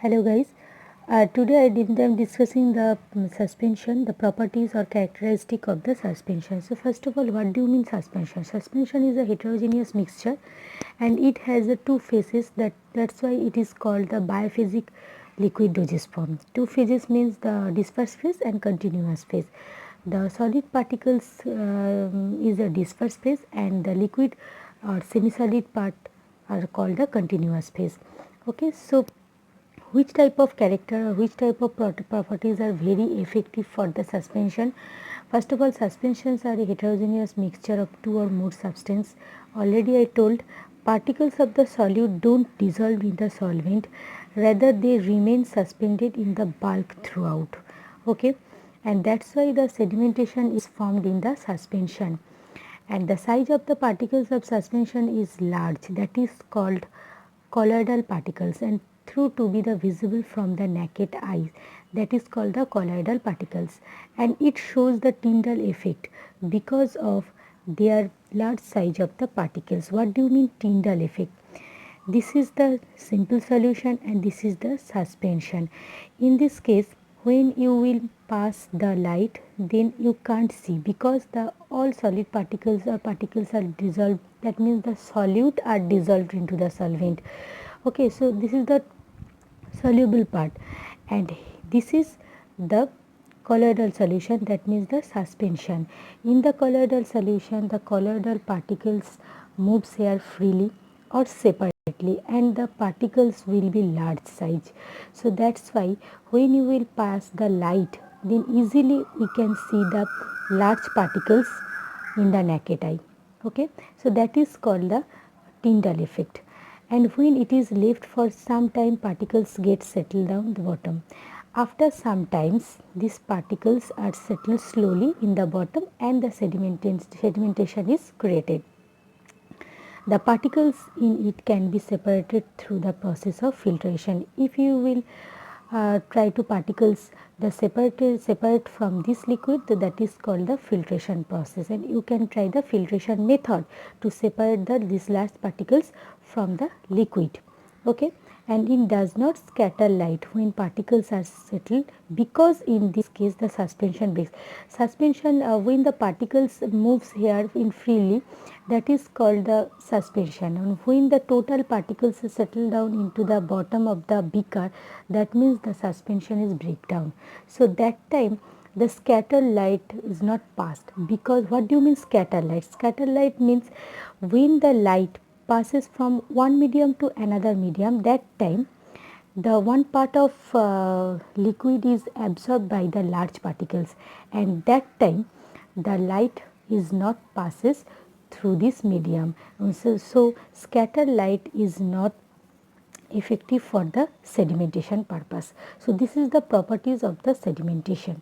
Hello guys, today I'm discussing the suspension, the properties or characteristic of the suspension. So first of all, what do you mean suspension? Suspension is a heterogeneous mixture and it has two phases, that's why it is called the biphasic liquid dosage form. Two phases means the disperse phase and continuous phase. The solid particles is a disperse phase and the liquid or semi-solid part are called the continuous phase. Okay, so which type of character or which type of properties are very effective for the suspension? First of all, suspensions are a heterogeneous mixture of two or more substances. Already I told, particles of the solute don't dissolve in the solvent, rather they remain suspended in the bulk throughout. Okay, and that's why the sedimentation is formed in the suspension, and the size of the particles of suspension is large, that is called colloidal particles, and through to be the visible from the naked eye, that is called the colloidal particles, and it shows the Tyndall effect because of their large size of the particles. What do you mean Tyndall effect? This is the simple solution and this is the suspension. In this case, when you will pass the light, then you can't see because the all solid particles are dissolved, that means the solute are dissolved into the solvent. Okay, so this is the soluble part and this is the colloidal solution, that means the suspension. In the colloidal solution, the colloidal particles moves here freely or separately and the particles will be large size. So that's why when you will pass the light, then easily we can see the large particles in the naked eye. Okay, so that is called the Tyndall effect, and when it is left for some time, particles get settled down the bottom. After some times, these particles are settled slowly in the bottom and the sedimentation is created. The particles in it can be separated through the process of filtration. If you will try to particles the separate from this liquid, that is called the filtration process, and you can try the filtration method to separate these large particles from the liquid. Okay, and it does not scatter light when particles are settled, because in this case the suspension breaks. Suspension, when the particles moves here in freely, that is called the suspension, and when the total particles settle down into the bottom of the beaker, that means the suspension is breakdown. So that time the scatter light is not passed, because what do you mean scatter light? Scatter light means when the light passes from one medium to another medium, that time the one part of liquid is absorbed by the large particles, and that time the light is not passes through this medium. So scatter light is not effective for the sedimentation purpose. So this is the properties of the sedimentation.